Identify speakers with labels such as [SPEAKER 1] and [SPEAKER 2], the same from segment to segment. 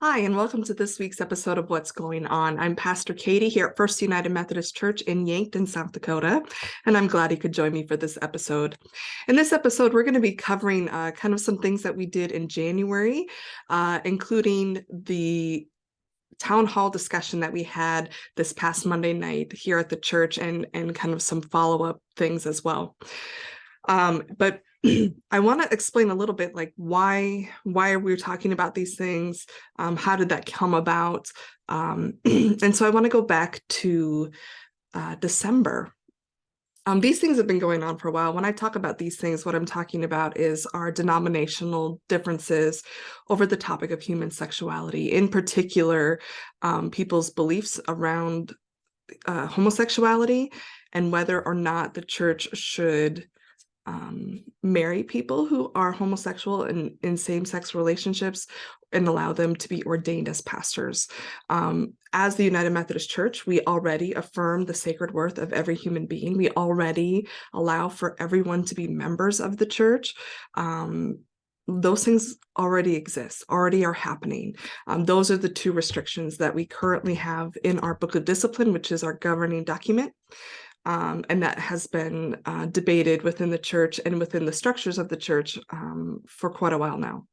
[SPEAKER 1] Hi, and welcome to this week's episode of What's Going On. I'm Pastor Katie here at First United Methodist Church in Yankton, South Dakota, and I'm glad you could join me for this episode. In this episode, we're going to be covering kind of some things that we did in January, including the town hall discussion that we had this past Monday night here at the church and kind of some follow-up things as well. But I want to explain a little bit like why are we talking about these things? How did that come about? And so I want to go back to December. These things have been going on for a while. When I talk about these things, what I'm talking about is our denominational differences over the topic of human sexuality, in particular, people's beliefs around homosexuality and whether or not the church should marry people who are homosexual and in same-sex relationships and allow them to be ordained as pastors. As the United Methodist Church, we already affirm the sacred worth of every human being. We already allow for everyone to be members of the church. Those things already exist, already are happening. Those are the two restrictions that we currently have in our Book of Discipline, which is our governing document. And that has been debated within the church and within the structures of the church for quite a while now.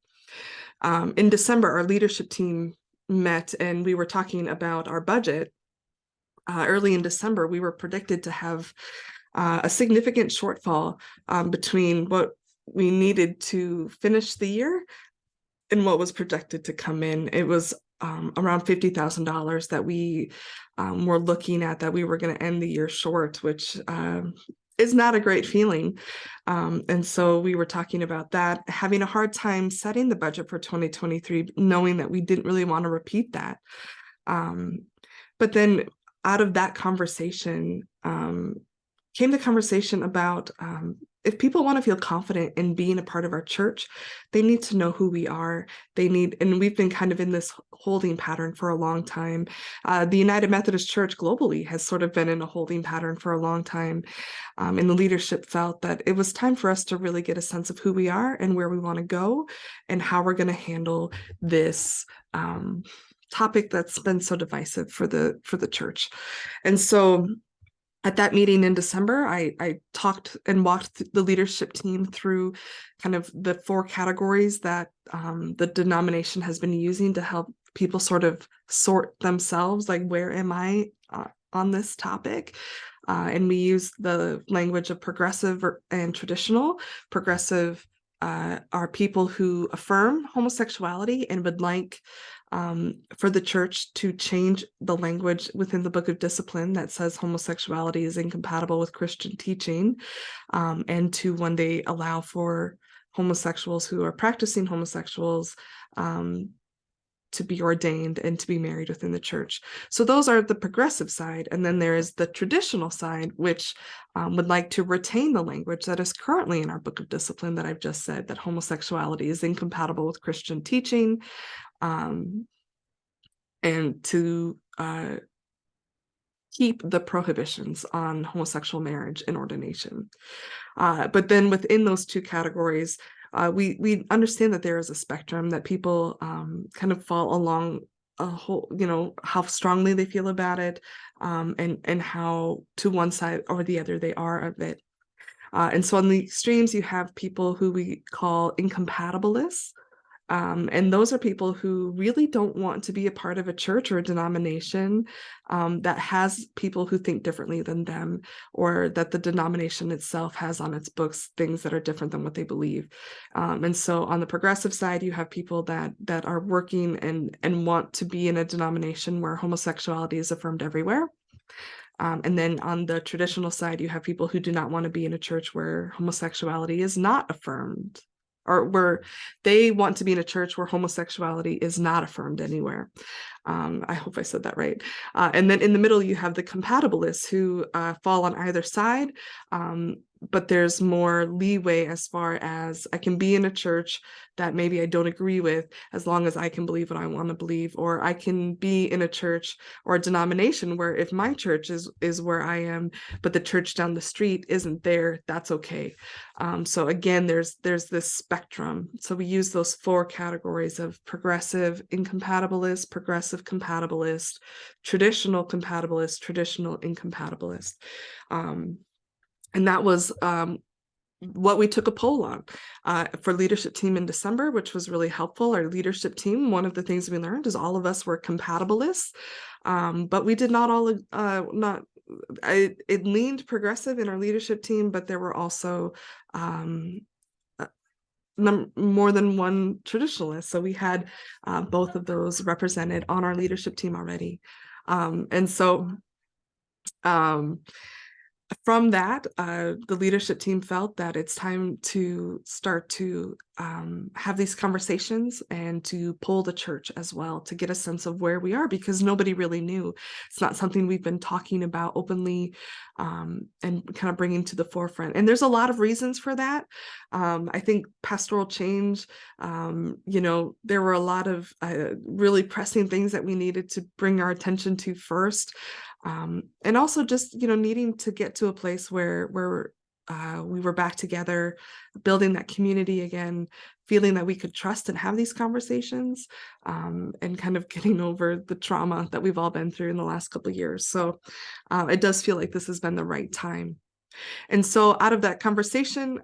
[SPEAKER 1] In December, our leadership team met and we were talking about our budget. Early in December, we were predicted to have a significant shortfall between what we needed to finish the year and what was projected to come in. It was around $50,000 that we were looking at, that we were going to end the year short, which is not a great feeling. And so we were talking about that, having a hard time setting the budget for 2023, knowing that we didn't really want to repeat that. But then out of that conversation came the conversation about if people want to feel confident in being a part of our church, they need to know who we are. And we've been kind of in this holding pattern for a long time. The United Methodist Church globally has sort of been in a holding pattern for a long time. And the leadership felt that it was time for us to really get a sense of who we are and where we want to go and how we're going to handle this topic that's been so divisive for the church. And so at that meeting in December, I talked and walked the leadership team through kind of the 4 categories that the denomination has been using to help people sort of sort themselves, like, where am I on this topic? And we use the language of progressive and traditional. Progressive are people who affirm homosexuality and would like for the church to change the language within the Book of Discipline that says homosexuality is incompatible with Christian teaching, and to one day allow for homosexuals who are practicing homosexuals to be ordained and to be married within the church. So those are the progressive side. And then there is the traditional side, which would like to retain the language that is currently in our Book of Discipline that I've just said, that homosexuality is incompatible with Christian teaching, and to keep the prohibitions on homosexual marriage and ordination. But then within those 2 categories, we understand that there is a spectrum, that people kind of fall along a whole, how strongly they feel about it, and how to one side or the other they are of it. And so on the extremes, you have people who we call incompatibilists. And those are people who really don't want to be a part of a church or a denomination that has people who think differently than them, or that the denomination itself has on its books things that are different than what they believe. And so on the progressive side, you have people that are working and want to be in a denomination where homosexuality is affirmed everywhere. And then on the traditional side, you have people who do not want to be in a church where homosexuality is not affirmed, or where they want to be in a church where homosexuality is not affirmed anywhere. I hope I said that right. And then in the middle, you have the compatibilists who fall on either side. But there's more leeway as far as I can be in a church that maybe I don't agree with, as long as I can believe what I want to believe, or I can be in a church or a denomination where if my church is where I am, but the church down the street isn't there, that's okay. So again, there's this spectrum. So we use those 4 categories of progressive incompatibilist, progressive compatibilist, traditional compatibilist, traditional incompatibilist. And that was what we took a poll on for leadership team in December, which was really helpful. Our leadership team, one of the things we learned is all of us were compatibilists, but we did not all, it leaned progressive in our leadership team, but there were also more than one traditionalist. So we had both of those represented on our leadership team already. And so from that, the leadership team felt that it's time to start to have these conversations and to poll the church as well to get a sense of where we are, because nobody really knew. It's not something we've been talking about openly and kind of bringing to the forefront. And there's a lot of reasons for that. I think pastoral change, there were a lot of really pressing things that we needed to bring our attention to first. And also just, needing to get to a place where we were back together, building that community again, feeling that we could trust and have these conversations, and kind of getting over the trauma that we've all been through in the last couple of years. So it does feel like this has been the right time. And so out of that conversation,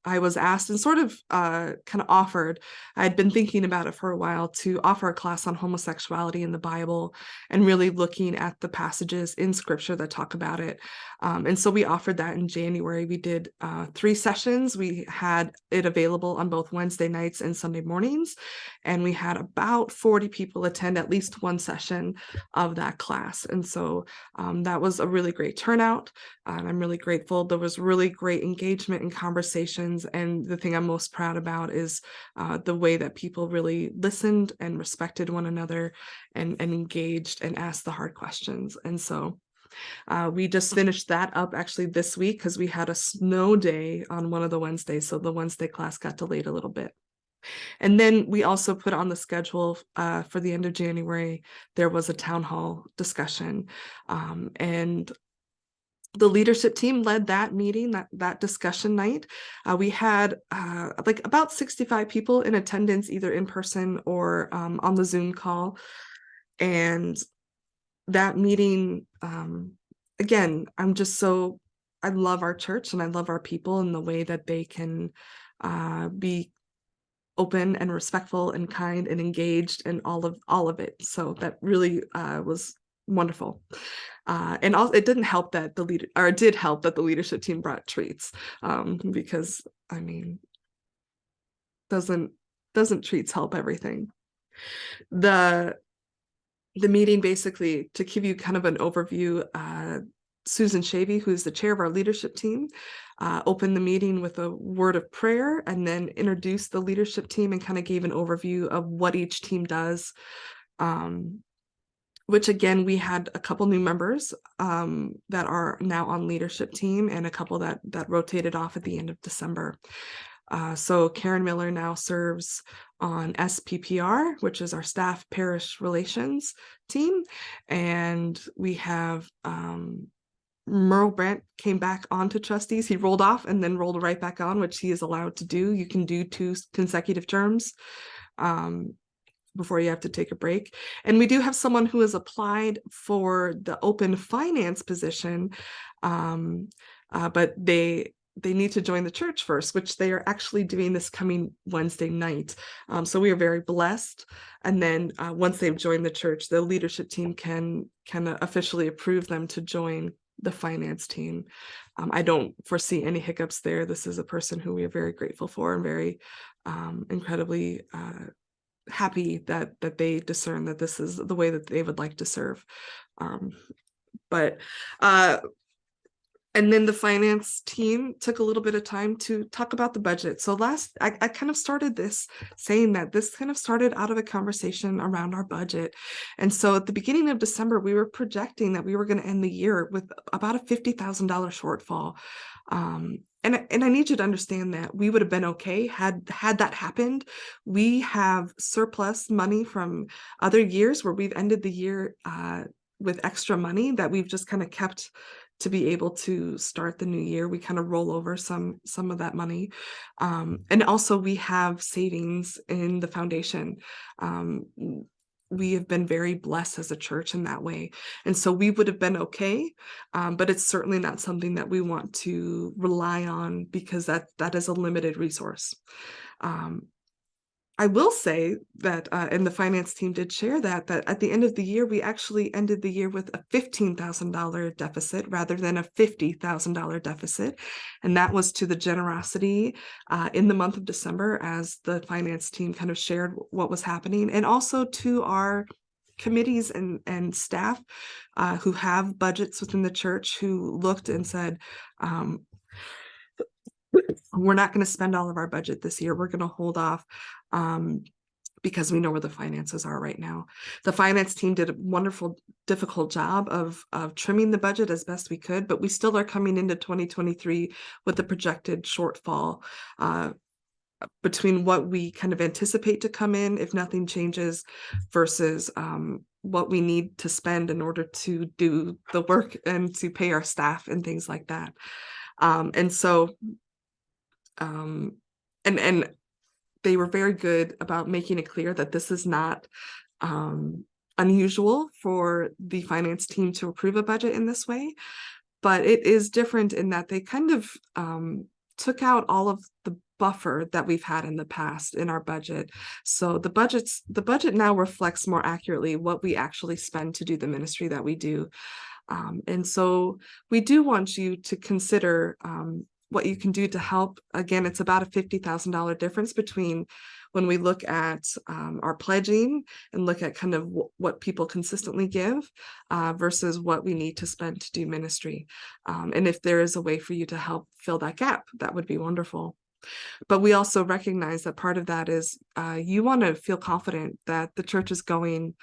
[SPEAKER 1] I was asked and sort of kind of offered, I'd been thinking about it for a while, to offer a class on homosexuality in the Bible and really looking at the passages in scripture that talk about it. And so we offered that in January. We did 3 sessions. We had it available on both Wednesday nights and Sunday mornings. And we had about 40 people attend at least one session of that class. And so that was a really great turnout. And I'm really grateful. There was really great engagement and conversations. And the thing I'm most proud about is the way that people really listened and respected one another and engaged and asked the hard questions. And so we just finished that up actually this week because we had a snow day on one of the Wednesdays. So the Wednesday class got delayed a little bit. And then we also put on the schedule for the end of January, there was a town hall discussion. And the leadership team led that meeting, that discussion night. We had like about 65 people in attendance, either in person or on the Zoom call. And that meeting, again, I love our church and I love our people and the way that they can be open and respectful and kind and engaged and all of it. So that really was wonderful. And also, it didn't help that it did help that the leadership team brought treats, because I mean, doesn't treats help everything? The meeting, basically, to give you kind of an overview, Susan Shavy, who's the chair of our leadership team, opened the meeting with a word of prayer and then introduced the leadership team and kind of gave an overview of what each team does. Which again, we had a couple new members that are now on leadership team and a couple that rotated off at the end of December. So Karen Miller now serves on SPPR, which is our staff parish relations team. And we have Merle Brandt came back onto trustees. He rolled off and then rolled right back on, which he is allowed to do. You can do 2 consecutive terms before you have to take a break. And we do have someone who has applied for the open finance position, but they need to join the church first, which they are actually doing this coming Wednesday night. So we are very blessed. And then once they've joined the church, the leadership team can officially approve them to join the finance team. I don't foresee any hiccups there. This is a person who we are very grateful for and very incredibly happy that they discern that this is the way that they would like to serve. And And then the finance team took a little bit of time to talk about the budget. So I kind of started this saying that this kind of started out of a conversation around our budget. And so at the beginning of December, we were projecting that we were going to end the year with about a $50,000 shortfall. And I need you to understand that we would have been okay had that happened. We have surplus money from other years where we've ended the year with extra money that we've just kind of kept to be able to start the new year. We kind of roll over some of that money. And also we have savings in the foundation. We have been very blessed as a church in that way. And so we would have been okay, but it's certainly not something that we want to rely on because that is a limited resource. I will say that, and the finance team did share that at the end of the year, we actually ended the year with a $15,000 deficit rather than a $50,000 deficit. And that was to the generosity in the month of December as the finance team kind of shared what was happening, and also to our committees and staff who have budgets within the church who looked and said, we're not going to spend all of our budget this year. We're going to hold off because we know where the finances are right now. The finance team did a wonderful, difficult job of trimming the budget as best we could, but we still are coming into 2023 with the projected shortfall between what we kind of anticipate to come in if nothing changes versus what we need to spend in order to do the work and to pay our staff and things like that. And so and they were very good about making it clear that this is not unusual for the finance team to approve a budget in this way, but it is different in that they kind of took out all of the buffer that we've had in the past in our budget. So the budget now reflects more accurately what we actually spend to do the ministry that we do. And so we do want you to consider what you can do to help. Again, it's about a $50,000 difference between when we look at our pledging and look at kind of what people consistently give versus what we need to spend to do ministry. And if there is a way for you to help fill that gap, that would be wonderful. But we also recognize that part of that is you want to feel confident that the church is going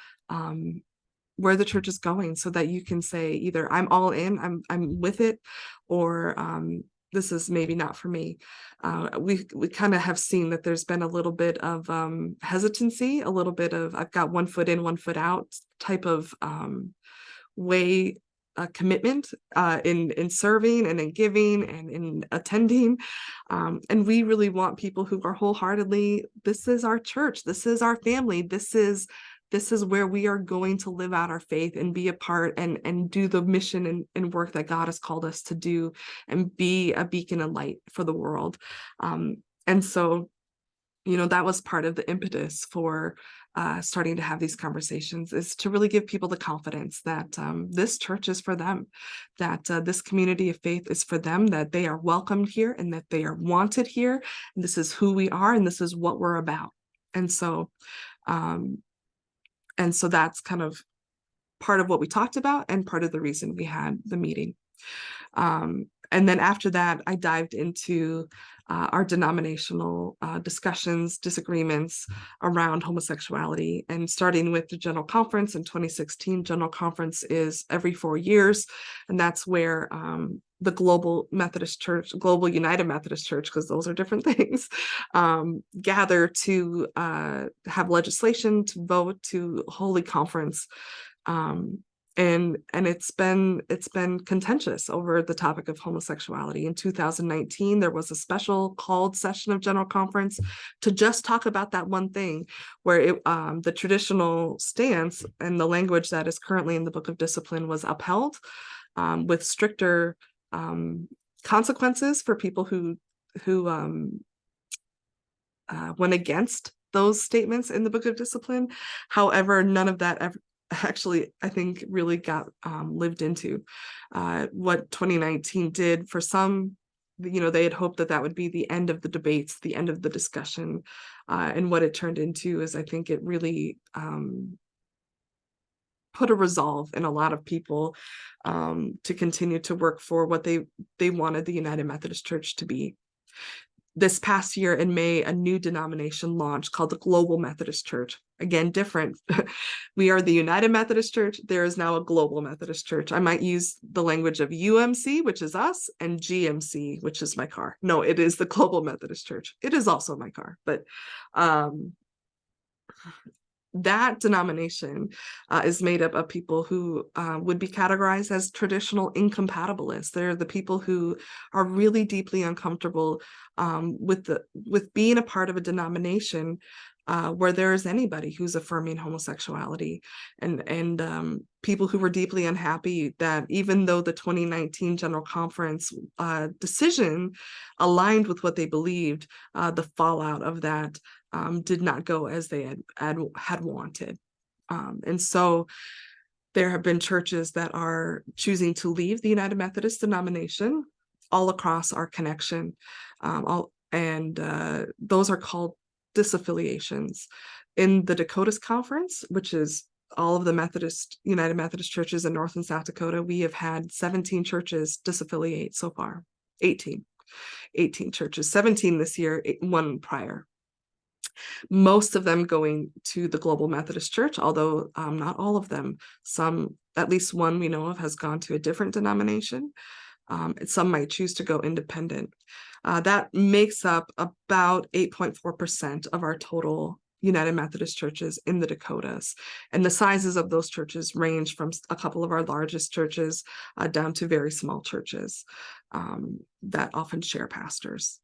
[SPEAKER 1] where the church is going, so that you can say either I'm all in, I'm with it, or this is maybe not for me. We kind of have seen that there's been a little bit of hesitancy, a little bit of I've got one foot in, one foot out type of way commitment in serving and in giving and in attending. And we really want people who are wholeheartedly, this is our church, this is our family, this is where we are going to live out our faith and be a part and do the mission and work that God has called us to do and be a beacon of light for the world. And so, that was part of the impetus for starting to have these conversations, is to really give people the confidence that this church is for them, that this community of faith is for them, that they are welcomed here and that they are wanted here. And this is who we are and this is what we're about. And so that's kind of part of what we talked about and part of the reason we had the meeting. And then after that, I dived into our denominational discussions, disagreements around homosexuality, and starting with the General Conference in 2016. General Conference is every 4 years, and that's where the Global United Methodist Church, because those are different things, gather to have legislation, to vote, to Holy Conference. And it's been contentious over the topic of homosexuality. In 2019, there was a special called session of General Conference to just talk about that one thing, where the traditional stance and the language that is currently in the Book of Discipline was upheld with stricter consequences for people who went against those statements in the Book of Discipline. However, none of that ever actually, I think, really got lived into. What 2019 did for some, they had hoped that would be the end of the debates, the end of the discussion. And what it turned into is, I think it really put a resolve in a lot of people to continue to work for what they wanted the United Methodist Church to be. This past year in May, a new denomination launched called the Global Methodist Church. Again, different. We are the United Methodist Church. There is now a Global Methodist Church. I might use the language of UMC, which is us, and GMC, which is my car. No, it is the Global Methodist Church. It is also my car, but that denomination is made up of people who would be categorized as traditional incompatibilists. They're the people who are really deeply uncomfortable with being a part of a denomination where there is anybody who's affirming homosexuality, and people who were deeply unhappy that even though the 2019 General Conference decision aligned with what they believed, the fallout of that did not go as they had wanted. And so there have been churches that are choosing to leave the United Methodist denomination all across our connection. Those are called disaffiliations. In the Dakotas Conference, which is all of the United Methodist churches in North and South Dakota, we have had 17 churches disaffiliate so far. 18 churches, 17 this year, 1 prior. Most of them going to the Global Methodist Church, although not all of them. Some, at least one we know of, has gone to a different denomination. Some might choose to go independent. That makes up about 8.4% of our total United Methodist churches in the Dakotas. And the sizes of those churches range from a couple of our largest churches down to very small churches that often share pastors.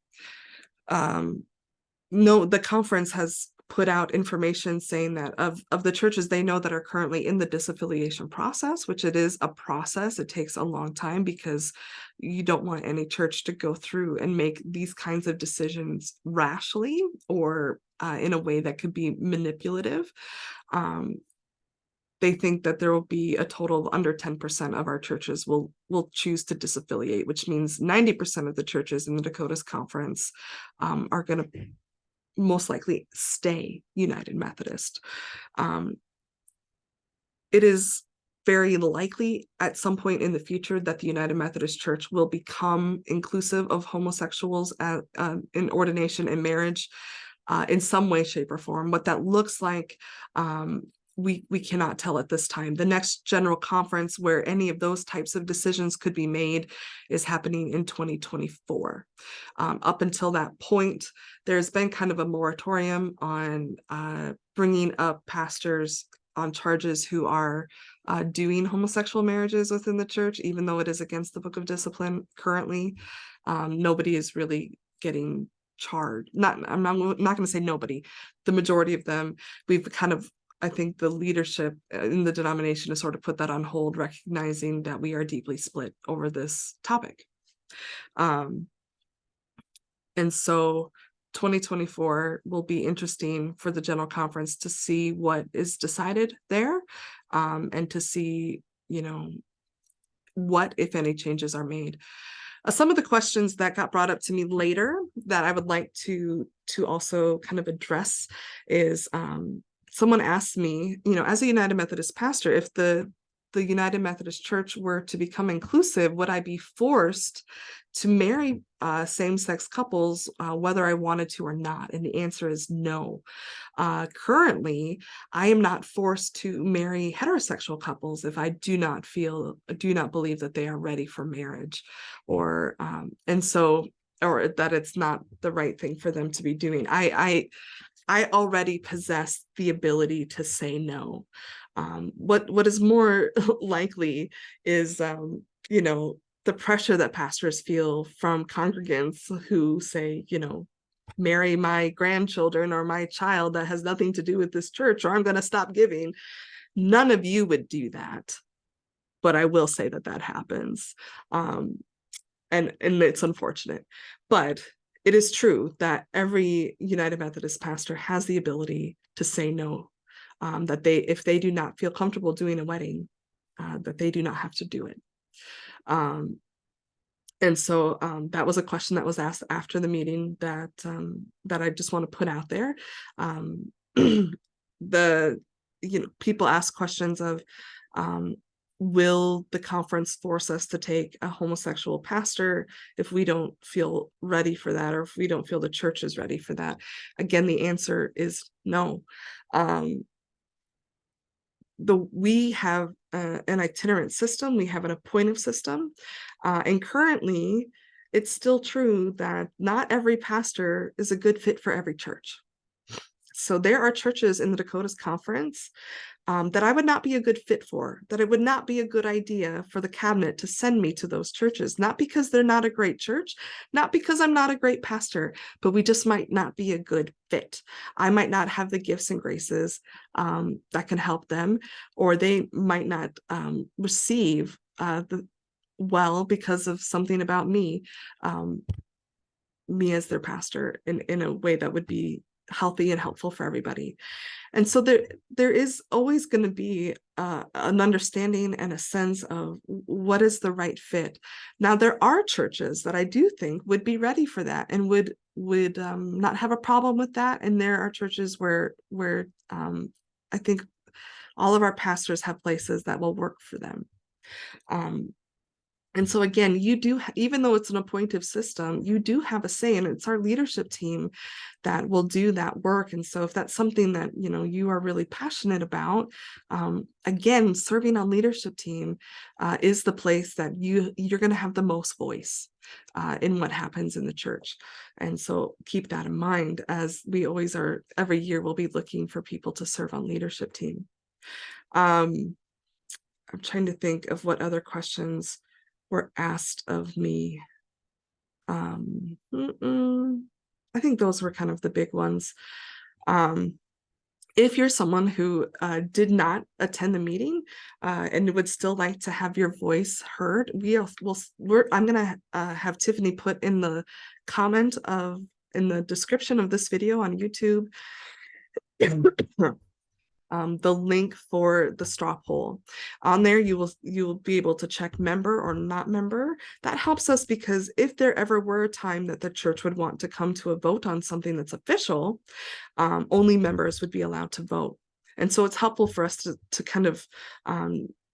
[SPEAKER 1] The conference has put out information saying that of the churches they know that are currently in the disaffiliation process, which it is a process, it takes a long time because you don't want any church to go through and make these kinds of decisions rashly or in a way that could be manipulative. They think that there will be a total of under 10% of our churches will choose to disaffiliate, which means 90% of the churches in the Dakotas Conference are going to most likely stay United Methodist. It is very likely at some point in the future that the United Methodist Church will become inclusive of homosexuals in ordination and marriage in some way, shape, or form. What that looks like, we cannot tell at this time. The next General Conference where any of those types of decisions could be made is happening in 2024. Up until that point, there's been kind of a moratorium on bringing up pastors on charges who are doing homosexual marriages within the church, even though it is against the Book of Discipline currently. Nobody is really getting charged. I'm not going to say nobody. The majority of them, we've kind of, I think the leadership in the denomination has sort of put that on hold, recognizing that we are deeply split over this topic. And so 2024 will be interesting for the General Conference to see what is decided there, and to see, what, if any, changes are made. Some of the questions that got brought up to me later that I would like to also kind of address is, someone asked me, as a United Methodist pastor, if the United Methodist Church were to become inclusive, would I be forced to marry same-sex couples whether I wanted to or not? And the answer is no. Currently, I am not forced to marry heterosexual couples if I do not believe that they are ready for marriage, or that it's not the right thing for them to be doing. I already possess the ability to say no. What is more likely is, the pressure that pastors feel from congregants who say, marry my grandchildren or my child that has nothing to do with this church, or I'm going to stop giving. None of you would do that, but I will say that happens. And it's unfortunate, but it is true that every United Methodist pastor has the ability to say no, that if they do not feel comfortable doing a wedding, that they do not have to do it. And so that was a question that was asked after the meeting that I just want to put out there. People ask questions of, Will the conference force us to take a homosexual pastor if we don't feel ready for that, or if we don't feel the church is ready for that? Again, the answer is no. We have an itinerant system, we have an appointive system, and currently it's still true that not every pastor is a good fit for every church. So there are churches in the Dakotas Conference that I would not be a good fit for, that it would not be a good idea for the cabinet to send me to those churches, not because they're not a great church, not because I'm not a great pastor, but we just might not be a good fit. I might not have the gifts and graces that can help them, or they might not receive well because of something about me, me as their pastor in a way that would be healthy and helpful for everybody. And so there is always going to be an understanding and a sense of what is the right fit. Now, there are churches that I do think would be ready for that and would not have a problem with that. And there are churches where I think all of our pastors have places that will work for them. And so again, you do, even though it's an appointive system, you do have a say, and it's our leadership team that will do that work. And so if that's something that, you know, you are really passionate about, again, serving on leadership team is the place that you're going to have the most voice in what happens in the church. And so keep that in mind, as we always are. Every year we'll be looking for people to serve on leadership team. I'm trying to think of what other questions were asked of me. I think those were kind of the big ones. If you're someone who did not attend the meeting and would still like to have your voice heard, I'm going to have Tiffany put in the comment in the description of this video on YouTube the link for the straw poll. On there, you will be able to check member or not member. That helps us because if there ever were a time that the church would want to come to a vote on something that's official, only members would be allowed to vote. And so it's helpful for us to kind of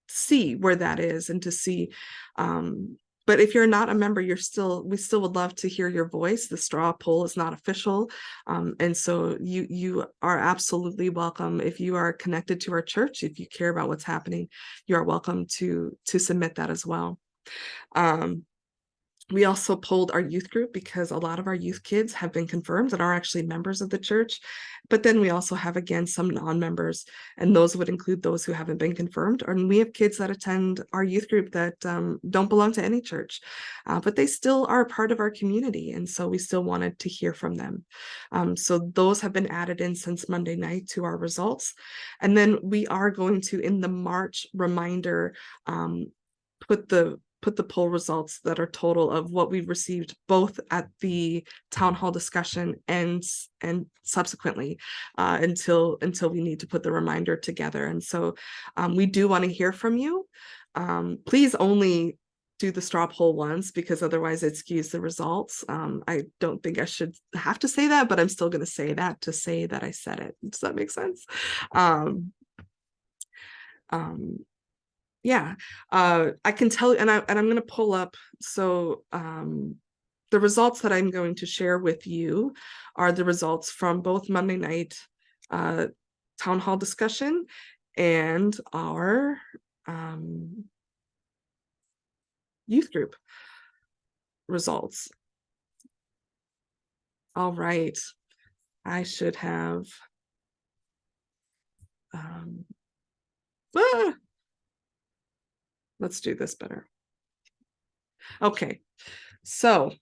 [SPEAKER 1] see where that is, and to see but if you're not a member, we still would love to hear your voice. The straw poll is not official. And so you are absolutely welcome. If you are connected to our church, if you care about what's happening, you are welcome to submit that as well. We also polled our youth group because a lot of our youth kids have been confirmed and are actually members of the church. But then we also have, again, some non-members, and those would include those who haven't been confirmed. And we have kids that attend our youth group that don't belong to any church, but they still are a part of our community. And so we still wanted to hear from them. So those have been added in since Monday night to our results. And then we are going to, in the March reminder, put the poll results that are total of what we've received both at the town hall discussion and subsequently until we need to put the reminder together. And so we do want to hear from you. Please only do the straw poll once, because otherwise it skews the results. I don't think I should have to say that, but I'm still going to say that I said it. Does that make sense? Yeah, I can tell you, and I'm going to pull up. So the results that I'm going to share with you are the results from both Monday night town hall discussion and our youth group results. All right, I should have let's do this better. Okay, so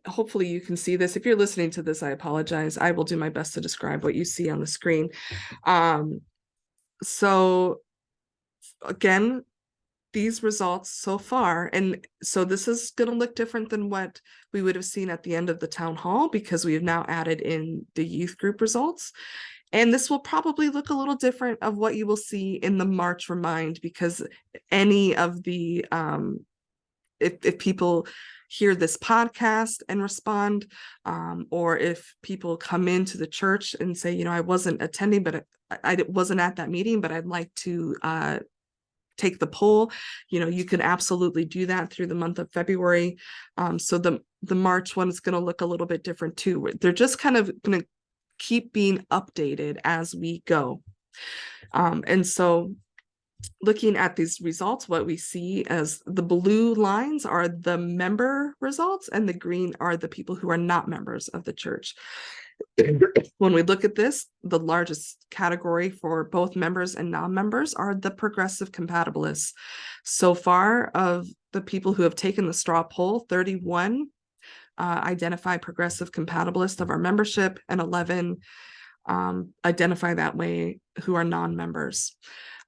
[SPEAKER 1] hopefully you can see this. If you're listening to this, I apologize. I will do my best to describe what you see on the screen. So again, these results so far, and so this is going to look different than what we would have seen at the end of the town hall, because we have now added in the youth group results. And this will probably look a little different of what you will see in the March Remind, because any of the, if people hear this podcast and respond, or if people come into the church and say, I wasn't attending, but I wasn't at that meeting, but I'd like to take the poll, you can absolutely do that through the month of February. So the March one is going to look a little bit different too. They're just kind of going to keep being updated as we go. And so looking at these results, what we see as the blue lines are the member results, and the green are the people who are not members of the church. When we look at this, the largest category for both members and non-members are the progressive compatibilists. So far, of the people who have taken the straw poll, 31 identify progressive compatibilist of our membership, and 11 identify that way who are non-members.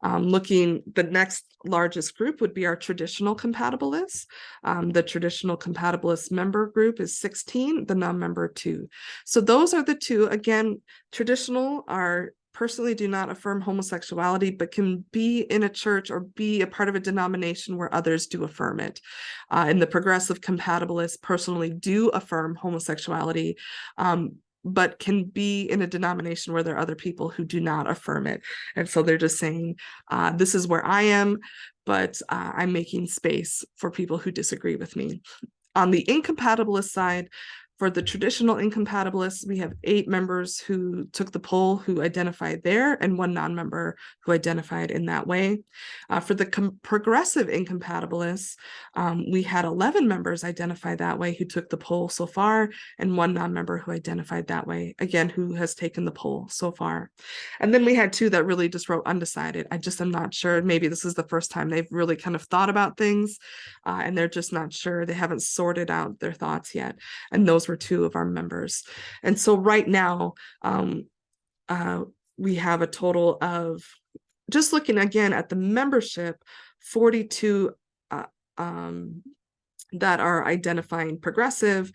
[SPEAKER 1] Looking, the next largest group would be our traditional compatibilists. The traditional compatibilist member group is 16, the non-member 2. So those are the two. Again, traditional are personally do not affirm homosexuality, but can be in a church or be a part of a denomination where others do affirm it. And the progressive compatibilists personally do affirm homosexuality, but can be in a denomination where there are other people who do not affirm it. And so they're just saying, this is where I am, but I'm making space for people who disagree with me. On the incompatibilist side, for the traditional incompatibilists, we have 8 members who took the poll who identified there, and 1 non-member who identified in that way. For the progressive incompatibilists, we had 11 members identify that way who took the poll so far, and 1 non-member who identified that way, again, who has taken the poll so far. And then we had 2 that really just wrote undecided. I just am not sure. Maybe this is the first time they've really kind of thought about things, and they're just not sure. They haven't sorted out their thoughts yet. And those were 2 of our members. And so right now, we have a total of, just looking again at the membership, 42 that are identifying progressive,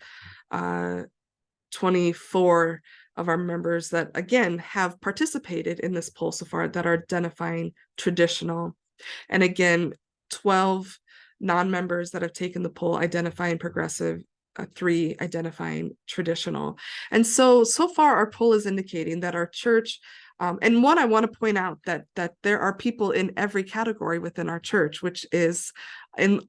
[SPEAKER 1] 24 of our members that, again, have participated in this poll so far that are identifying traditional. And again, 12 non-members that have taken the poll identifying progressive, 3 identifying traditional. And so far our poll is indicating that our church, and one, I want to point out that there are people in every category within our church, which is in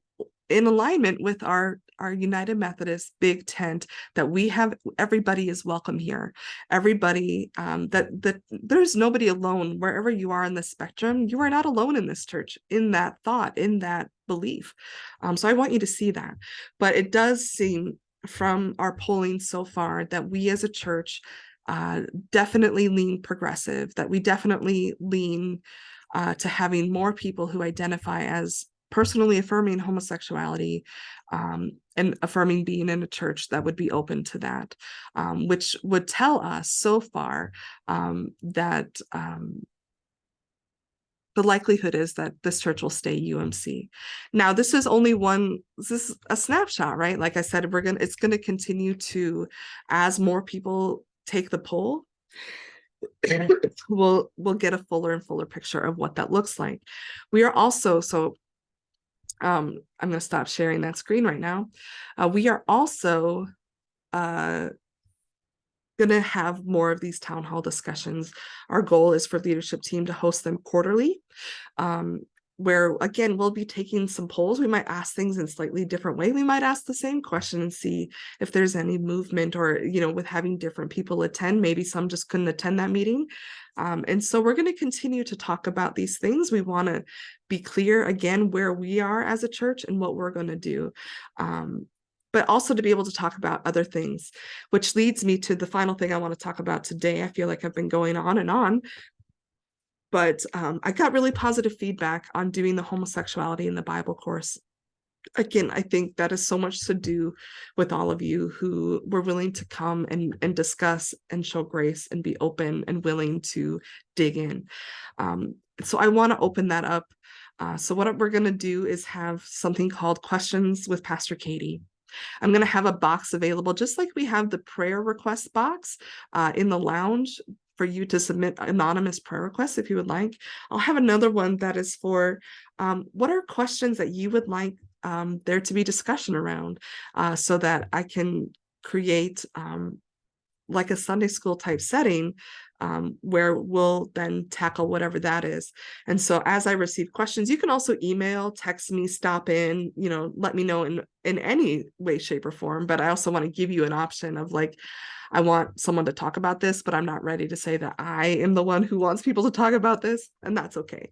[SPEAKER 1] alignment with our United Methodist big tent, that we have everybody is welcome here. Everybody, that there's nobody alone. Wherever you are in the spectrum, you are not alone in this church, in that thought, in that belief. So I want you to see that. But it does seem from our polling so far that we as a church definitely lean progressive, that we definitely lean to having more people who identify as personally affirming homosexuality, and affirming being in a church that would be open to that, which would tell us so far that the likelihood is that this church will stay UMC. Now, this is only this is a snapshot, right? Like I said, it's going to continue to, as more people take the poll, we'll get a fuller and fuller picture of what that looks like. We are also, I'm going to stop sharing that screen right now. We are also going to have more of these town hall discussions. Our goal is for leadership team to host them quarterly, where, again, we'll be taking some polls. We might ask things in a slightly different way. We might ask the same question and see if there's any movement, or, with having different people attend, maybe some just couldn't attend that meeting. And so we're going to continue to talk about these things. We want to be clear, again, where we are as a church and what we're going to do. But also to be able to talk about other things, which leads me to the final thing I want to talk about today. I feel like I've been going on and on, but I got really positive feedback on doing the homosexuality in the Bible course. Again, I think that is so much to do with all of you who were willing to come and discuss and show grace and be open and willing to dig in. So I want to open that up. So what we're going to do is have something called Questions with Pastor Katie. I'm going to have a box available, just like we have the prayer request box in the lounge for you to submit anonymous prayer requests if you would like. I'll have another one that is for what are questions that you would like there to be discussion around, so that I can create like a Sunday school type setting, where we'll then tackle whatever that is. And so as I receive questions, you can also email, text me, stop in, let me know in any way, shape, or form. But I also want to give you an option of like, I want someone to talk about this, but I'm not ready to say that I am the one who wants people to talk about this, and that's okay.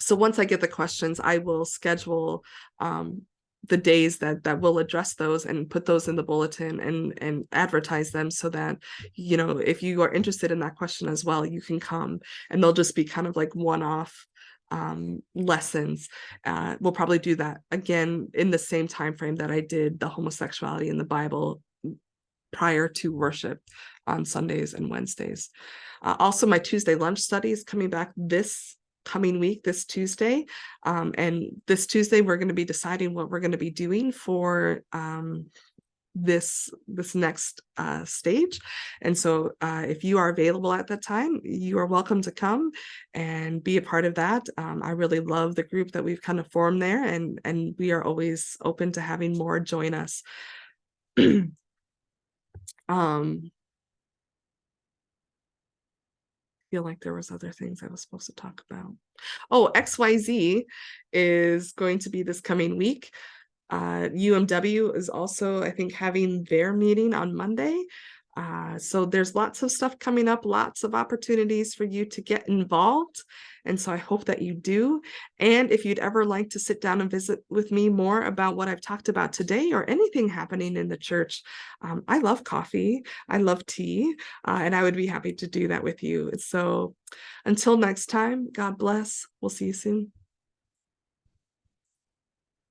[SPEAKER 1] So once I get the questions, I will schedule the days that will address those and put those in the bulletin and advertise them, so that if you are interested in that question as well, you can come, and they'll just be kind of like one-off lessons. We'll probably do that again in the same time frame that I did the homosexuality in the Bible prior to worship on Sundays and Wednesdays. Also, my Tuesday lunch study is coming back this coming week, this Tuesday. And this Tuesday, we're going to be deciding what we're going to be doing for this next stage. And so if you are available at that time, you are welcome to come and be a part of that. I really love the group that we've kind of formed there, and we are always open to having more join us. Feel like there was other things I was supposed to talk about. Oh, XYZ is going to be this coming week. UMW is also, I think, having their meeting on Monday. So there's lots of stuff coming up, lots of opportunities for you to get involved. And so I hope that you do. And if you'd ever like to sit down and visit with me more about what I've talked about today or anything happening in the church, I love coffee, I love tea, and I would be happy to do that with you. So until next time, God bless. We'll see you soon.